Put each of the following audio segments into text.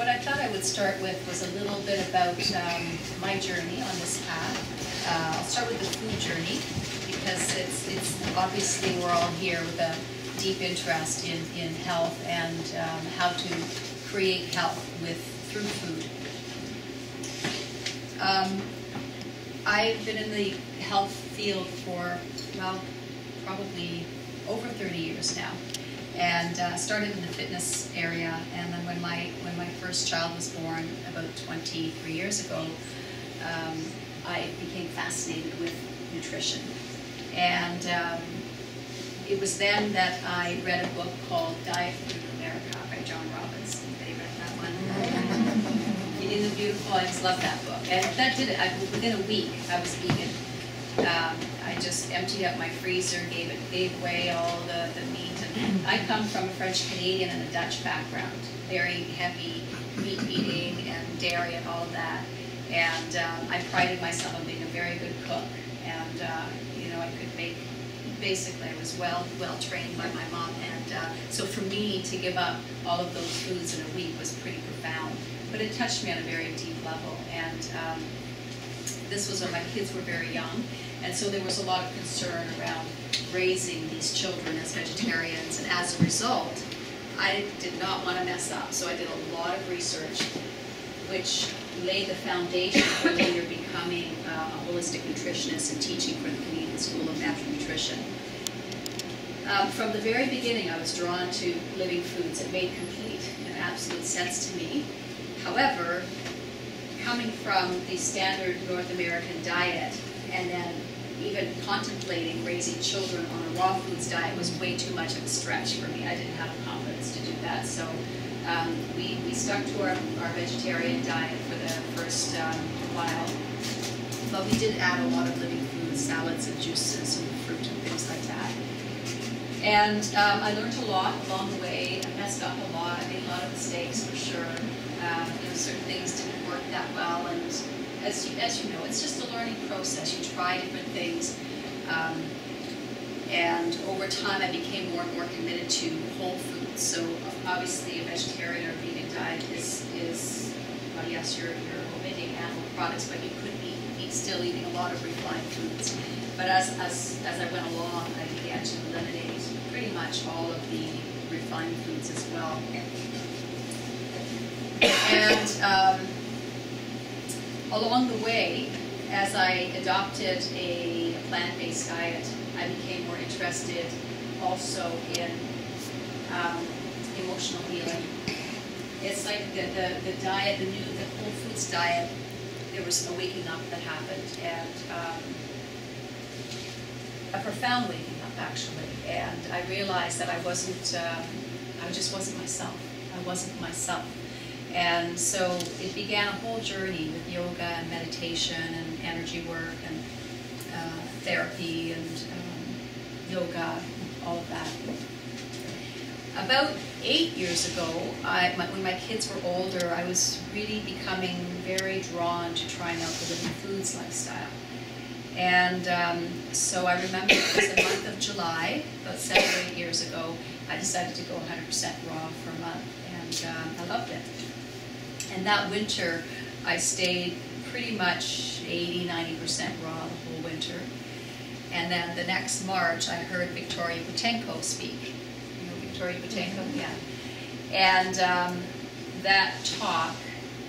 what I thought I would start with was a little bit about my journey on this path. I'll start with the food journey because it's obviously we're all here with a deep interest in health and how to create health through food. I've been in the health field for, well, probably over 30 years now, and started in the fitness area. And then when my first child was born about 23 years ago, I became fascinated with nutrition. And it was then that I read a book called Diet Food America by John Robbins. Anybody read that one? Eating the Beautiful. I just love that book. And that did it. Within a week, I was vegan. I just emptied out my freezer, gave away all the meat. And I come from a French Canadian and a Dutch background, very heavy meat eating and dairy and all of that. And I prided myself on being a very good cook. And you know, I could make. Basically, I was well trained by my mom, and so for me to give up all of those foods in a week was pretty profound. But it touched me on a very deep level, and this was when my kids were very young, and so there was a lot of concern around raising these children as vegetarians, and as a result, I did not want to mess up, so I did a lot of research, which laid the foundation for later becoming a holistic nutritionist and teaching for the Canadian School of Natural Nutrition. From the very beginning, I was drawn to living foods. It made complete and absolute sense to me. However, coming from the standard North American diet and then even contemplating raising children on a raw foods diet was way too much of a stretch for me. I didn't have the confidence to do that. So we stuck to our vegetarian diet for the first while. But we did add a lot of living foods, salads and juices and fruit and things like that. And I learned a lot along the way. I messed up a lot. I made a lot of mistakes for sure. You know, certain things didn't work that well. And as you know, it's just a learning process. You try different things. And over time, I became more and more committed to whole foods. So obviously, a vegetarian or vegan diet is well, yes, you're omitting animal products, but you could be still eating a lot of refined foods. But as I went along, I began to eliminate pretty much all of the refined foods as well. And along the way, as I adopted a plant-based diet, I became more interested also in emotional healing. It's like the diet, the whole foods diet, there was a waking up that happened, and a profound waking up actually. And I realized that I just wasn't myself. I wasn't myself. And so it began a whole journey with yoga and meditation and energy work and therapy and yoga, all of that. About 8 years ago, when my kids were older, I was really becoming very drawn to trying out the living foods lifestyle. And so I remember it was the month of July, about 7 or 8 years ago, I decided to go 100% raw for a month, and I loved it. And that winter, I stayed pretty much 80–90% raw the whole winter. And then the next March, I heard Victoria Butenko speak. You know Victoria Butenko? Yeah. And that talk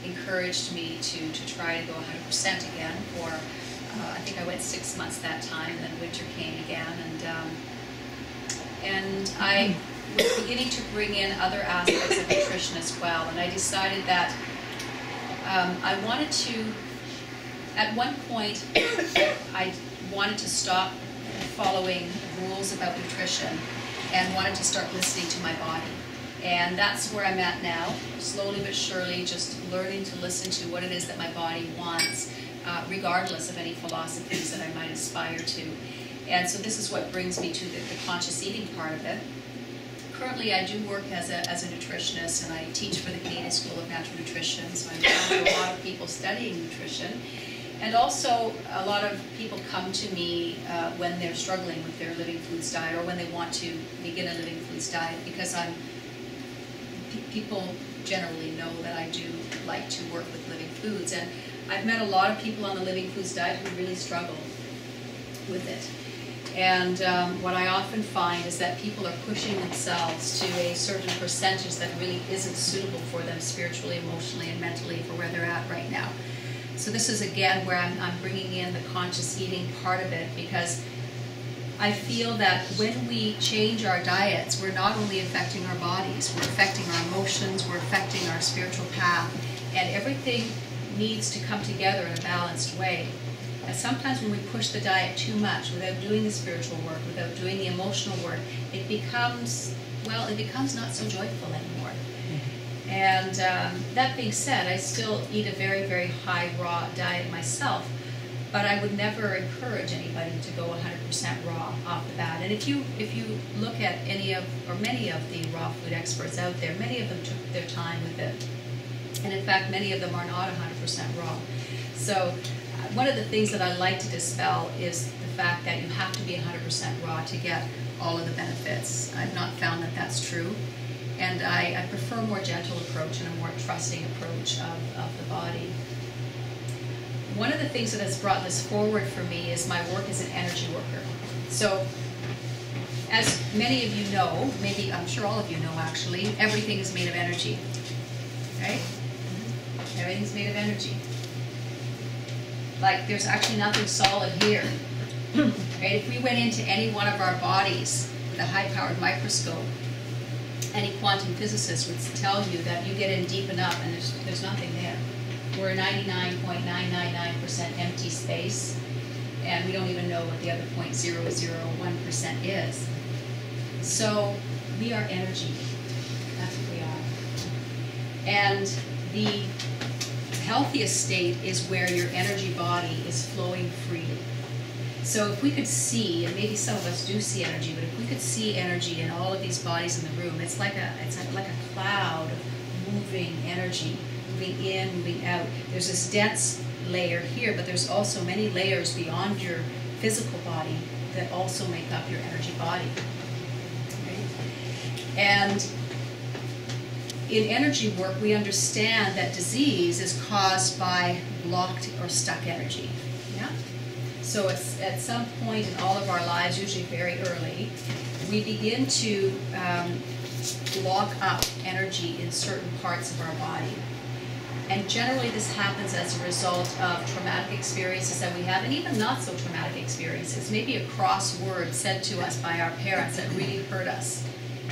encouraged me to try to go 100% again for, I think I went 6 months that time, and then winter came again. And I was beginning to bring in other aspects of nutrition as well. And I decided that I wanted to, at one point, I wanted to stop following rules about nutrition and wanted to start listening to my body. And that's where I'm at now, slowly but surely, just learning to listen to what it is that my body wants, regardless of any philosophies that I might aspire to. And so this is what brings me to the conscious eating part of it. Currently, I do work as a nutritionist, and I teach for the Canadian School of Natural Nutrition, so I'm around a lot of people studying nutrition. And also, a lot of people come to me when they're struggling with their living foods diet, or when they want to begin a living foods diet, because I'm people generally know that I do like to work with living foods, and I've met a lot of people on the living foods diet who really struggle with it. And what I often find is that people are pushing themselves to a certain percentage that really isn't suitable for them spiritually, emotionally, and mentally for where they're at right now. So this is again where I'm bringing in the conscious eating part of it, because I feel that when we change our diets, we're not only affecting our bodies, we're affecting our emotions, we're affecting our spiritual path, and everything needs to come together in a balanced way. And sometimes when we push the diet too much without doing the spiritual work, without doing the emotional work, it becomes, well, it becomes not so joyful anymore. And that being said, I still eat a very, very high raw diet myself, but I would never encourage anybody to go 100% raw off the bat. And if you look at any of, or many of the raw food experts out there, many of them took their time with it. And in fact, many of them are not 100% raw. So one of the things that I like to dispel is the fact that you have to be 100% raw to get all of the benefits. I've not found that that's true. And I prefer a more gentle approach and a more trusting approach of the body. One of the things that has brought this forward for me is my work as an energy worker. So, as many of you know, maybe I'm sure all of you know actually, everything is made of energy, right? Everything's made of energy. Like there's actually nothing solid here. Right? If we went into any one of our bodies with a high-powered microscope, any quantum physicist would tell you that you get in deep enough and there's nothing there. We're 99.999% empty space, and we don't even know what the other 0.001% is. So we are energy. That's what we are. And the healthiest state is where your energy body is flowing freely. So if we could see, and maybe some of us do see energy, but if we could see energy in all of these bodies in the room, it's like a cloud of moving energy, moving in, moving out. There's this dense layer here, but there's also many layers beyond your physical body that also make up your energy body. Right? And in energy work, we understand that disease is caused by blocked or stuck energy. Yeah? So it's at some point in all of our lives, usually very early, we begin to lock up energy in certain parts of our body. And generally this happens as a result of traumatic experiences that we have, and even not so traumatic experiences. Maybe a cross word said to us by our parents that really hurt us,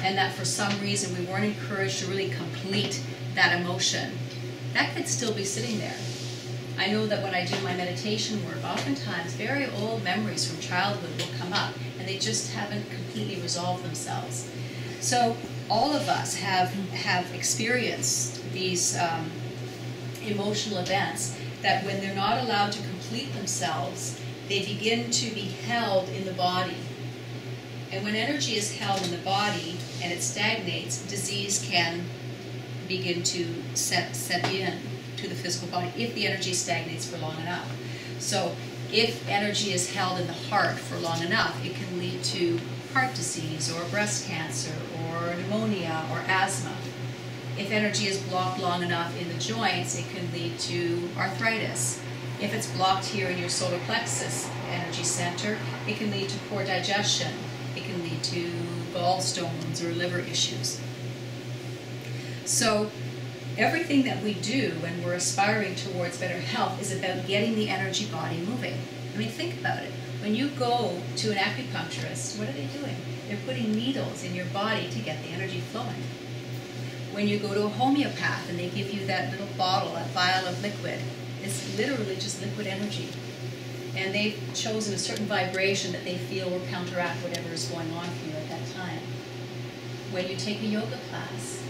and that for some reason we weren't encouraged to really complete that emotion. That could still be sitting there. I know that when I do my meditation work, oftentimes very old memories from childhood will come up, and they just haven't completely resolved themselves. So all of us have experienced these emotional events that when they're not allowed to complete themselves, they begin to be held in the body. And when energy is held in the body and it stagnates, disease can begin to set in to the physical body if the energy stagnates for long enough. So if energy is held in the heart for long enough, it can lead to heart disease or breast cancer or pneumonia or asthma. If energy is blocked long enough in the joints, it can lead to arthritis. If it's blocked here in your solar plexus energy center, it can lead to poor digestion. It can lead to gallstones or liver issues. So everything that we do when we're aspiring towards better health is about getting the energy body moving. I mean, think about it. When you go to an acupuncturist, what are they doing? They're putting needles in your body to get the energy flowing. When you go to a homeopath and they give you that little bottle, that vial of liquid, it's literally just liquid energy. And they've chosen a certain vibration that they feel will counteract whatever is going on for you at that time. When you take a yoga class,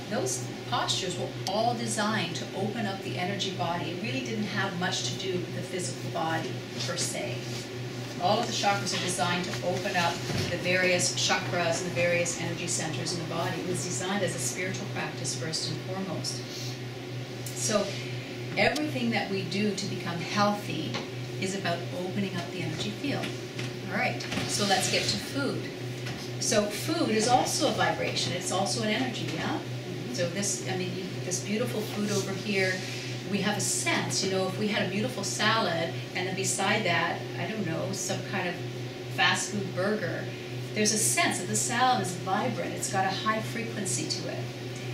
those postures were all designed to open up the energy body. It really didn't have much to do with the physical body per se. All of the chakras are designed to open up the various chakras and the various energy centers in the body. It was designed as a spiritual practice first and foremost. So everything that we do to become healthy is about opening up the energy field. All right, so let's get to food. So food is also a vibration. It's also an energy, yeah? So this, I mean, this beautiful food over here, we have a sense, you know, if we had a beautiful salad and then beside that, I don't know, some kind of fast food burger, there's a sense that the salad is vibrant, it's got a high frequency to it.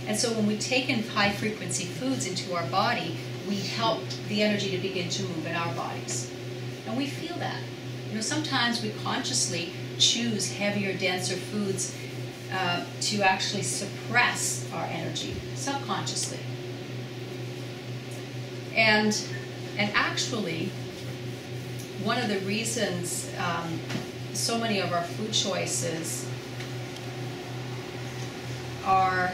And so when we take in high frequency foods into our body, we help the energy to begin to move in our bodies. And we feel that. You know, sometimes we consciously choose heavier, denser foods to actually suppress our energy, subconsciously. And actually, one of the reasons so many of our food choices are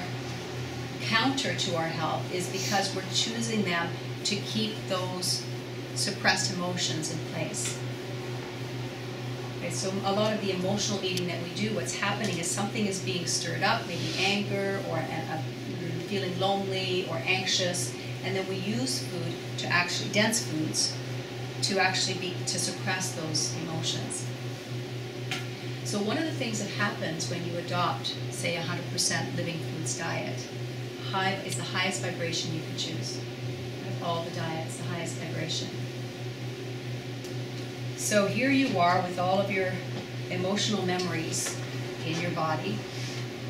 counter to our health is because we're choosing them to keep those suppressed emotions in place. Okay, so a lot of the emotional eating that we do, what's happening is something is being stirred up, maybe anger or feeling lonely or anxious, and then we use food to actually, dense foods, to actually to suppress those emotions. So one of the things that happens when you adopt, say, 100% living foods diet, is the highest vibration you can choose. Of all the diets, the highest vibration. So here you are with all of your emotional memories in your body.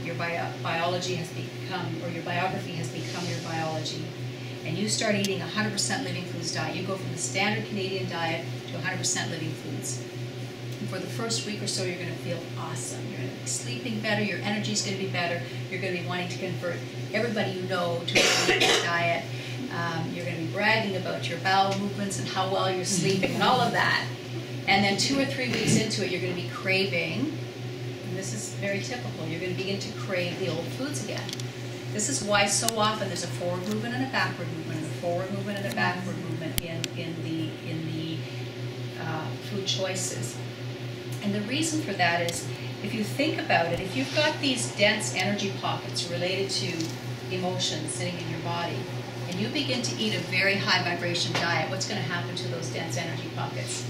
Your biology has become, or your biography has become your biology. And you start eating 100% living foods diet. You go from the standard Canadian diet to 100% living foods. And for the first week or so, you're going to feel awesome. You're going to be sleeping better. Your energy's going to be better. You're going to be wanting to convert everybody you know to a plant-based diet. You're going to be bragging about your bowel movements and how well you're sleeping and all of that. And then 2 or 3 weeks into it, you're going to be craving, and this is very typical, you're going to begin to crave the old foods again. This is why so often there's a forward movement and a backward movement, and a forward movement and a backward movement in the food choices. And the reason for that is, if you think about it, if you've got these dense energy pockets related to emotions sitting in your body, and you begin to eat a very high vibration diet, what's going to happen to those dense energy pockets?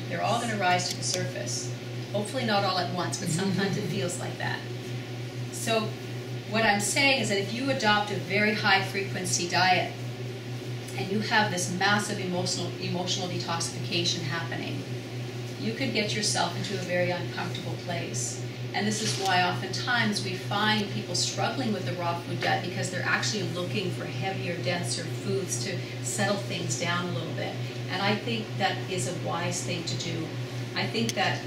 They're all going to rise to the surface. Hopefully not all at once, but sometimes it feels like that. So what I'm saying is that if you adopt a very high frequency diet and you have this massive emotional detoxification happening, you could get yourself into a very uncomfortable place. And this is why oftentimes we find people struggling with the raw food diet because they're actually looking for heavier, denser foods to settle things down a little bit. And I think that is a wise thing to do. I think that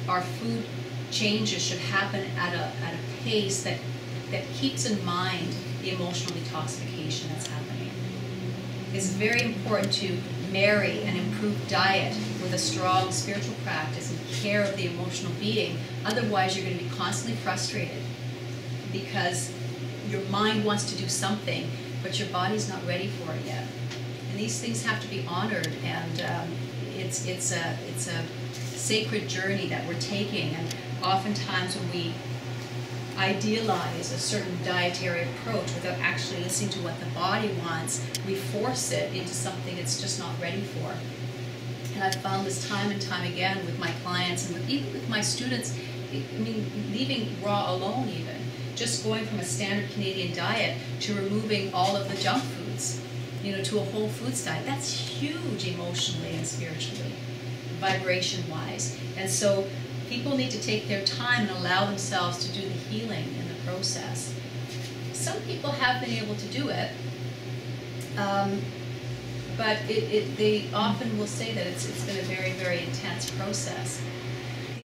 our food changes should happen at a pace that keeps in mind the emotional detoxification that's happening. It's very important to marry an improved diet with a strong spiritual practice and care of the emotional being. Otherwise, you're going to be constantly frustrated because your mind wants to do something, but your body's not ready for it yet. And these things have to be honored, and it's a sacred journey that we're taking. And oftentimes when we idealize a certain dietary approach without actually listening to what the body wants, we force it into something it's just not ready for. And I've found this time and time again with my clients and even with my students. I mean, leaving raw alone even, just going from a standard Canadian diet to removing all of the junk foods, you know, to a whole foods diet. That's huge emotionally and spiritually, vibration-wise. And so people need to take their time and allow themselves to do the healing in the process. Some people have been able to do it, but they often will say that it's been a very, very intense process.